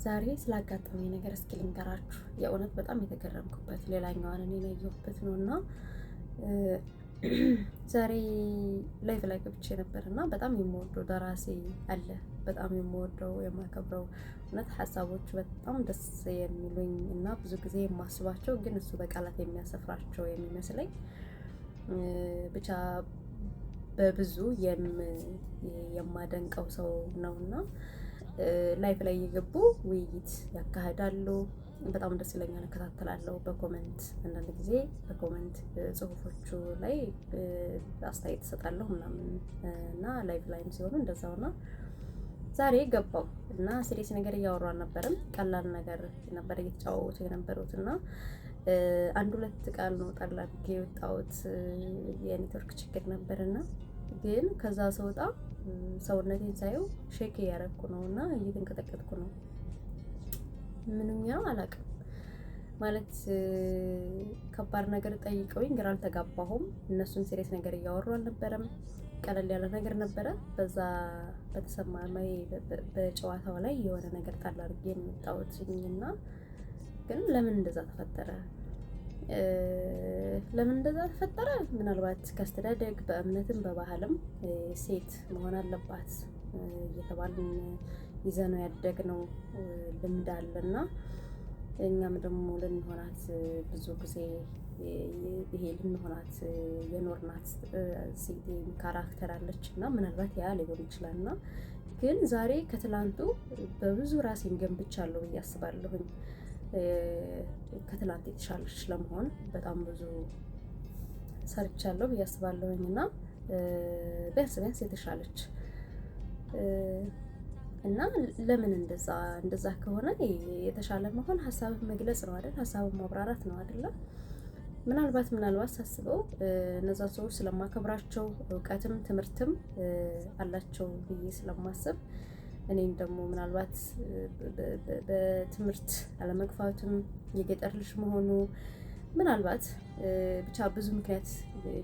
ዛሬ ስላጋጠመኝ ነገር እስኪ ልንገራችሁ። የእውነት በጣም የተገረምኩበት ሌላኛዋን እኔ ያየሁበት ነው እና ዛሬ ላይቭ ላይ ገብቼ ነበር እና በጣም የምወደው ደራሲ አለ። በጣም የምወደው የማከብረው እውነት ሀሳቦቹ በጣም ደስ የሚሉኝ እና ብዙ ጊዜ የማስባቸው ግን እሱ በቃላት የሚያሰፍራቸው የሚመስለኝ ብቻ በብዙ የማደንቀው ሰው ነውና ላይፍ ላይ እየገቡ ውይይት ያካሂዳሉ። በጣም ደስ ይለኛል፣ እከታተላለሁ። በኮሜንት አንዳንድ ጊዜ በኮሜንት ጽሁፎቹ ላይ አስተያየት እሰጣለሁ ምናምን እና ላይፍ ላይም ሲሆኑ እንደዛውና ዛሬ ገባው እና ሲሪየስ ነገር እያወሩ አልነበረም። ቀላል ነገር ነበር እየተጫወቱ የነበሩት እና አንድ ሁለት ቃል ነው ጣል አድርጌ የወጣሁት። የኔትወርክ ችግር ነበርና ግን ከዛ ስወጣ ሰውነቴን ሳየው ሼክ እያደረኩ ነው እና እየተንቀጠቀጥኩ ነው። ምንኛ አላውቅም ማለት ከባድ ነገር ጠይቀውኝ ግራ አልተጋባሁም። እነሱን ሲሪየስ ነገር እያወሩ አልነበረም። ቀለል ያለ ነገር ነበረ። በዛ በተሰማማኝ በጨዋታው ላይ የሆነ ነገር ጣል አድርጌ ነው የወጣሁትና ግን ለምን እንደዛ ተፈጠረ? ምናልባት ከአስተዳደግ በእምነትም በባህልም ሴት መሆን አለባት እየተባልን ይዘነው ያደግነው ልምድ አለና እኛም ደግሞ ልንሆናት ብዙ ጊዜ ይሄ ልንሆናት የኖርናት ሴት ካራክተር አለች እና ምናልባት ያ ሊሆን ይችላል እና ግን ዛሬ ከትላንቱ በብዙ ራሴን ገንብቻለሁ ብዬ አስባለሁኝ። ከትላንት የተሻለች ለመሆን በጣም ብዙ ሰርቻለሁ ብዬ አስባለሁኝ እና ቢያንስ የተሻለች እና ለምን እንደዛ ከሆነ የተሻለ መሆን ሀሳብን መግለጽ ነው አይደል? ሀሳብን ማብራራት ነው አይደል? ምናልባት ሳስበው እነዛ ሰዎች ስለማከብራቸው እውቀትም ትምህርትም አላቸው ብዬ ስለማስብ እኔም ደግሞ ምናልባት በትምህርት አለመግፋቱም የገጠር ልጅ መሆኑ ምናልባት ብቻ ብዙ ምክንያት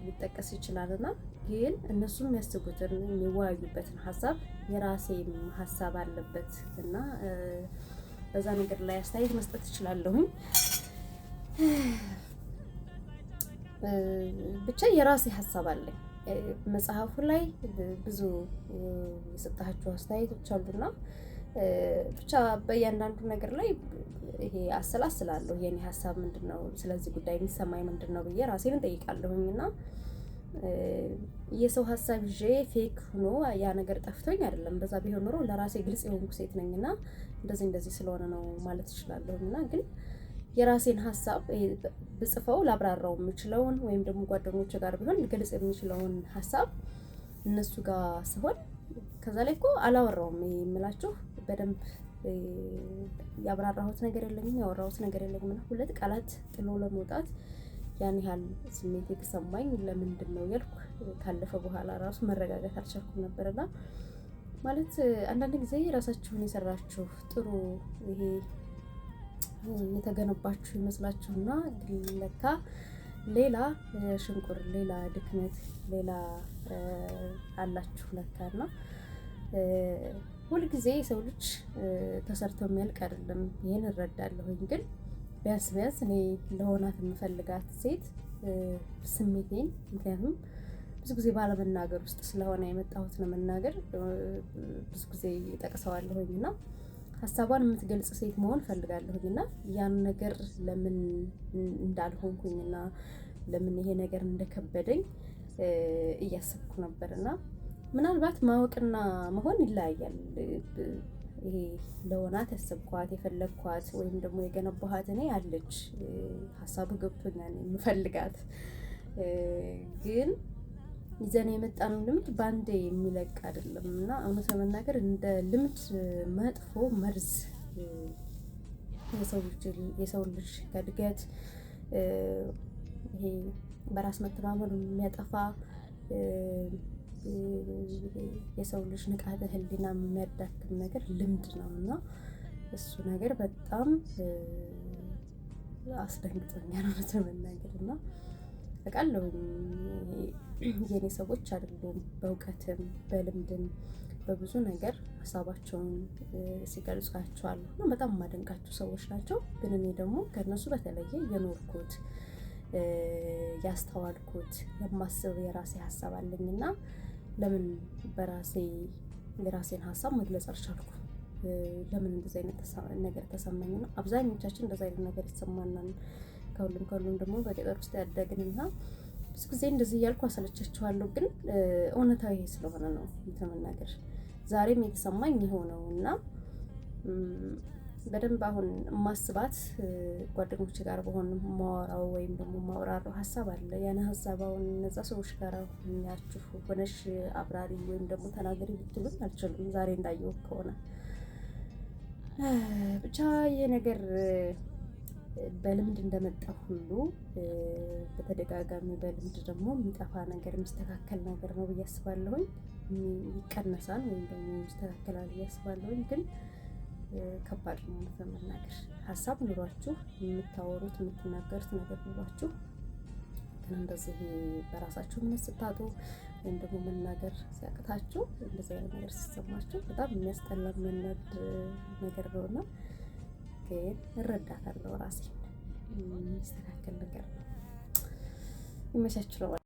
ሊጠቀስ ይችላልና ግን እነሱ የሚያስቡትን የሚወያዩበትን ሀሳብ የራሴም ሀሳብ አለበት እና በዛ ነገር ላይ አስተያየት መስጠት እችላለሁኝ። ብቻ የራሴ ሀሳብ አለኝ። መጽሐፉ ላይ ብዙ የሰጣችሁ አስተያየቶች አሉና ብቻ በእያንዳንዱ ነገር ላይ ይሄ አሰላስላለሁ። የኔ ሀሳብ ምንድነው? ስለዚህ ጉዳይ የሚሰማኝ ምንድነው ብዬ ራሴን እጠይቃለሁኝ እና የሰው ሀሳብ ይዤ ፌክ ሆኖ ያ ነገር ጠፍቶኝ አይደለም። በዛ ቢሆን ኖሮ ለራሴ ግልጽ የሆንኩ ሴት ነኝና እንደዚህ ስለሆነ ነው ማለት እችላለሁና ግን የራሴን ሀሳብ ብጽፈው ላብራራው የምችለውን ወይም ደግሞ ጓደኞቼ ጋር ቢሆን ልገልጽ የምችለውን ሀሳብ እነሱ ጋር ስሆን ከዛ ላይ እኮ አላወራውም የምላችሁ በደንብ ያብራራሁት ነገር የለኝም፣ ያወራሁት ነገር የለኝም እና ሁለት ቃላት ጥሎ ለመውጣት ያን ያህል ስሜት የተሰማኝ ለምንድን ነው ያልኩ ካለፈ በኋላ ራሱ መረጋጋት አልቻልኩም ነበርና ማለት አንዳንድ ጊዜ ራሳችሁን የሰራችሁ ጥሩ ይሄ የተገነባችሁ ይመስላችሁና ግን ለካ ሌላ ሽንቁር፣ ሌላ ድክመት፣ ሌላ አላችሁ ለካና ሁልጊዜ የሰው ልጅ ተሰርቶ የሚያልቅ አይደለም። ይሄን እረዳለሁኝ። ግን ቢያንስ እኔ ለሆናት የምፈልጋት ሴት ስሜቴን ምክንያቱም ብዙ ጊዜ ባለመናገር ውስጥ ስለሆነ የመጣሁት ነው መናገር ብዙ ጊዜ ጠቅሰዋለሁኝና ሀሳቧን የምትገልጽ ሴት መሆን ፈልጋለሁኝና ያን ነገር ለምን እንዳልሆንኩኝና ለምን ይሄ ነገር እንደከበደኝ እያሰብኩ ነበርና ምናልባት ማወቅና መሆን ይለያያል። ይሄ ለሆናት ያሰብኳት የፈለግኳት ወይም ደግሞ የገነባኋት እኔ አለች ሀሳቡ ገብቶኛል የምፈልጋት ግን ይዘን የመጣነው ልምድ ባንዴ የሚለቅ አይደለም እና እውነት ለመናገር እንደ ልምድ መጥፎ መርዝ የሰው ልጅ ከእድገት ይሄ በራስ መተማመን የሚያጠፋ የሰው ልጅ ንቃተ ህሊና የሚያዳክም ነገር ልምድ ነው እና እሱ ነገር በጣም አስደንግጦኛል እውነት ለመናገር እና አውቃለሁ የኔ ሰዎች አይደሉም በእውቀትም በልምድም በብዙ ነገር ሀሳባቸውን ሲገልጹ አያቸዋለሁ እና በጣም የማደንቃቸው ሰዎች ናቸው። ግን እኔ ደግሞ ከእነሱ በተለየ የኖርኩት ያስተዋልኩት የማስብ የራሴ ሀሳብ አለኝና ለምን በራሴ የራሴን ሀሳብ መግለጽ አልቻልኩም? ለምን እንደዚህ አይነት ነገር ተሰማኝ ነው። አብዛኞቻችን እንደዚህ አይነት ነገር ይሰማናል። ከሁሉም ደግሞ በገጠር ውስጥ ያደግንና ብዙ ጊዜ እንደዚህ እያልኩ አሰለቻችኋለሁ። ግን እውነታዊ ይሄ ስለሆነ ነው መናገር ዛሬም የተሰማኝ የሆነው እና በደንብ አሁን ማስባት ጓደኞቼ ጋር በሆን ማወራው ወይም ደግሞ ማወራረው ሀሳብ አለ። ያን ሀሳብ አሁን እነዛ ሰዎች ጋር ሆኛችሁ ሆነሽ አብራሪ ወይም ደግሞ ተናገሪ ልትሉኝ አልችልም። ዛሬ እንዳየው ከሆነ ብቻ ይሄ ነገር በልምድ እንደመጣ ሁሉ በተደጋጋሚ በልምድ ደግሞ የሚጠፋ ነገር የሚስተካከል ነገር ነው ብዬ አስባለሁኝ። ይቀነሳል ወይም ደግሞ ይስተካከላል ብዬ አስባለሁኝ። ግን ከባድ ነው ለመናገር ሀሳብ ኑሯችሁ የምታወሩት የምትናገሩት ነገር ኑሯችሁ ግን እንደዚህ በራሳችሁ እምነት ስታጡ ወይም ደግሞ መናገር ሲያቅታችሁ እንደዚህ አይነት ነገር ሲሰማችሁ በጣም የሚያስጠላ የሚያናድ ነገር ነውና ግን እረዳታለሁ። ራሴን የሚስተካከል ነገር ነው። ይመቻችሁ።